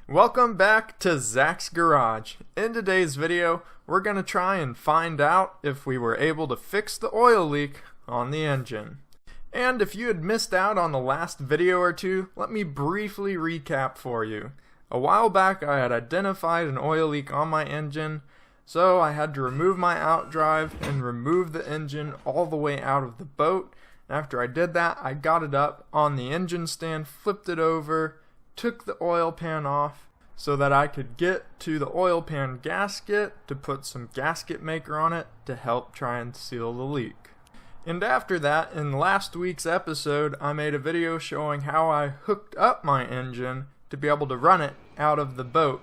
Welcome back to Zach's Garage. In today's video, we're going to try and find out if we were able to fix the oil leak on the engine. And if you had missed out on the last video or two, let me briefly recap for you. A while back I had identified an oil leak on my engine, so I had to remove my outdrive and remove the engine all the way out of the boat. After I did that, I got it up on the engine stand, flipped it over, took the oil pan off so that I could get to the oil pan gasket to put some gasket maker on it to help try and seal the leak. And after that, in last week's episode, I made a video showing how I hooked up my engine to be able to run it out of the boat.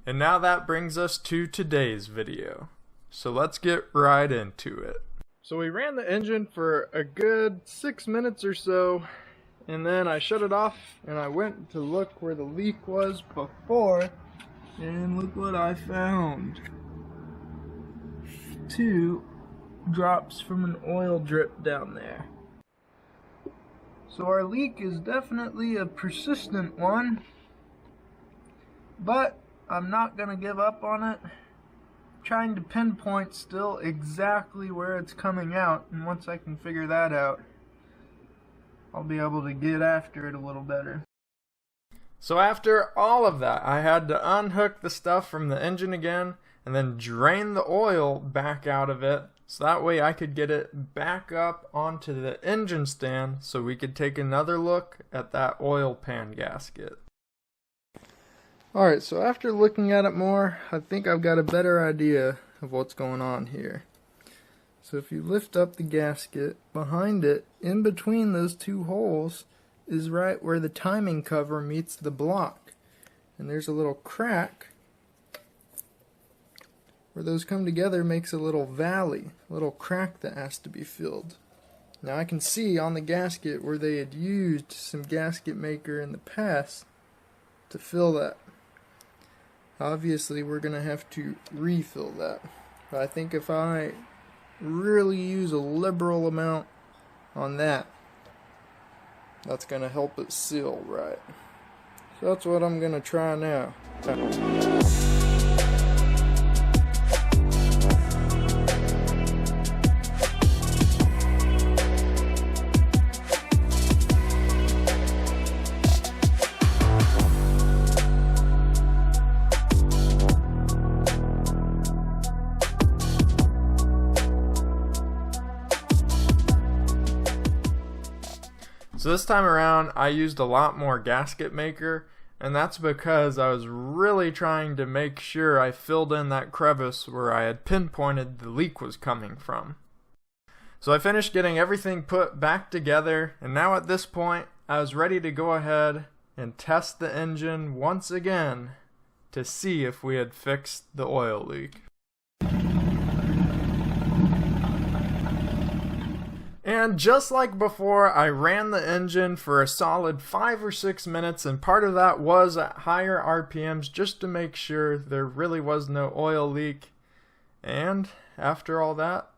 And now that brings us to today's video. So let's get right into it. So we ran the engine for a good 6 minutes or so, and then I shut it off and I went to look where the leak was before, and look what I found. 2 drops from an oil drip down there. So our leak is definitely a persistent one, but I'm not gonna give up on it. Trying to pinpoint still exactly where it's coming out, and once I can figure that out, I'll be able to get after it a little better. So after all of that, I had to unhook the stuff from the engine again and then drain the oil back out of it, so that way I could get it back up onto the engine stand so we could take another look at that oil pan gasket. Alright, so after looking at it more, I think I've got a better idea of what's going on here. So if you lift up the gasket, behind it, in between those 2 holes, is right where the timing cover meets the block. And there's a little crack where those come together, makes a little valley, a little crack that has to be filled. Now I can see on the gasket where they had used some gasket maker in the past to fill that. Obviously we're going to have to refill that. But I think if I really use a liberal amount on that, that's going to help it seal right. So that's what I'm going to try now. So this time around I used a lot more gasket maker, and that's because I was really trying to make sure I filled in that crevice where I had pinpointed the leak was coming from. So I finished getting everything put back together, and now at this point I was ready to go ahead and test the engine once again to see if we had fixed the oil leak. And just like before, I ran the engine for a solid 5 or 6 minutes, and part of that was at higher RPMs just to make sure there really was no oil leak. And after all that,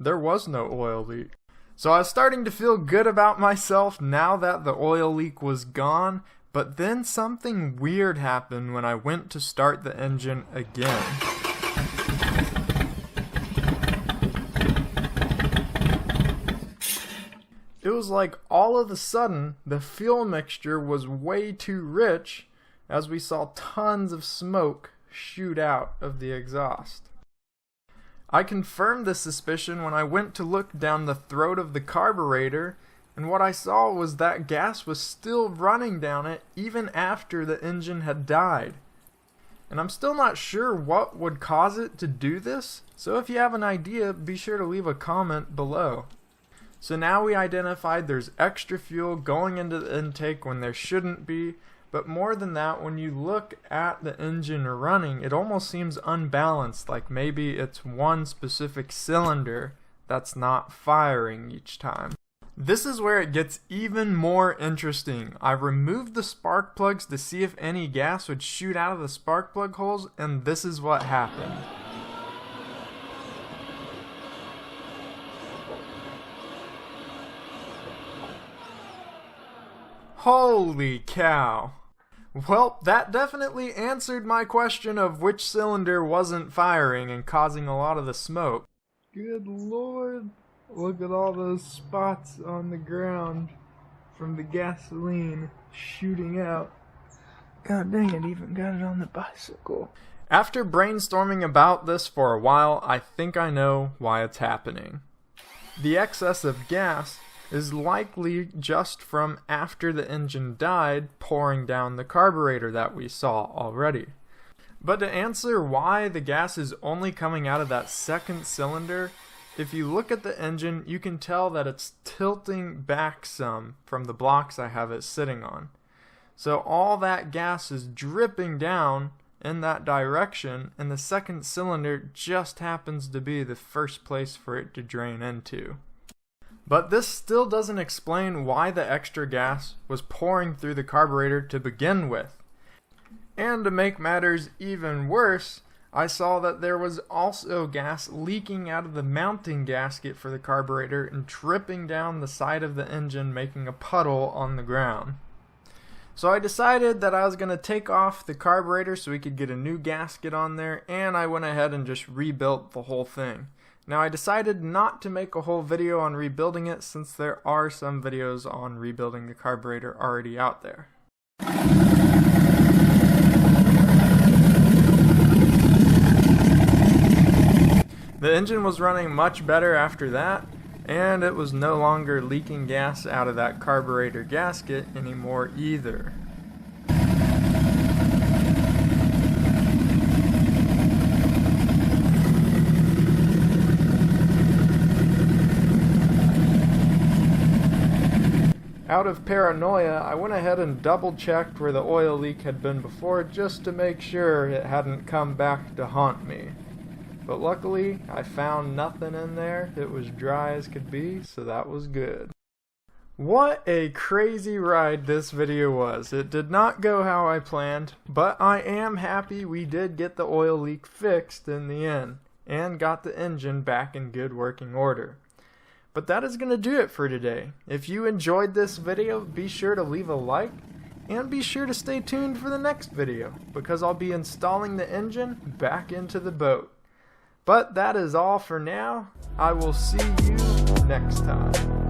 there was no oil leak. So I was starting to feel good about myself now that the oil leak was gone, but then something weird happened when I went to start the engine again. It was like all of a sudden the fuel mixture was way too rich, as we saw tons of smoke shoot out of the exhaust. I confirmed this suspicion when I went to look down the throat of the carburetor, and what I saw was that gas was still running down it even after the engine had died. And I'm still not sure what would cause it to do this, so if you have an idea, be sure to leave a comment below. So now we identified there's extra fuel going into the intake when there shouldn't be, but more than that, when you look at the engine running, it almost seems unbalanced, like maybe it's one specific cylinder that's not firing each time. This is where it gets even more interesting. I removed the spark plugs to see if any gas would shoot out of the spark plug holes, and this is what happened. Holy cow! Well, that definitely answered my question of which cylinder wasn't firing and causing a lot of the smoke. Good lord, look at all those spots on the ground from the gasoline shooting out. God dang it, even got it on the bicycle. After brainstorming about this for a while, I think I know why it's happening. The excess of gas is likely just from after the engine died pouring down the carburetor that we saw already. But to answer why the gas is only coming out of that second cylinder, if you look at the engine, you can tell that it's tilting back some from the blocks I have it sitting on. So all that gas is dripping down in that direction, and the second cylinder just happens to be the first place for it to drain into. But this still doesn't explain why the extra gas was pouring through the carburetor to begin with. And to make matters even worse, I saw that there was also gas leaking out of the mounting gasket for the carburetor and dripping down the side of the engine, making a puddle on the ground. So I decided that I was going to take off the carburetor so we could get a new gasket on there, and I went ahead and just rebuilt the whole thing. Now I decided not to make a whole video on rebuilding it since there are some videos on rebuilding the carburetor already out there. The engine was running much better after that, and it was no longer leaking gas out of that carburetor gasket anymore either. Out of paranoia, I went ahead and double checked where the oil leak had been before just to make sure it hadn't come back to haunt me. But luckily, I found nothing in there. It was dry as could be, so that was good. What a crazy ride this video was. It did not go how I planned, but I am happy we did get the oil leak fixed in the end, and got the engine back in good working order. But that is going to do it for today. If you enjoyed this video, be sure to leave a like, and be sure to stay tuned for the next video, because I'll be installing the engine back into the boat. But that is all for now. I will see you next time.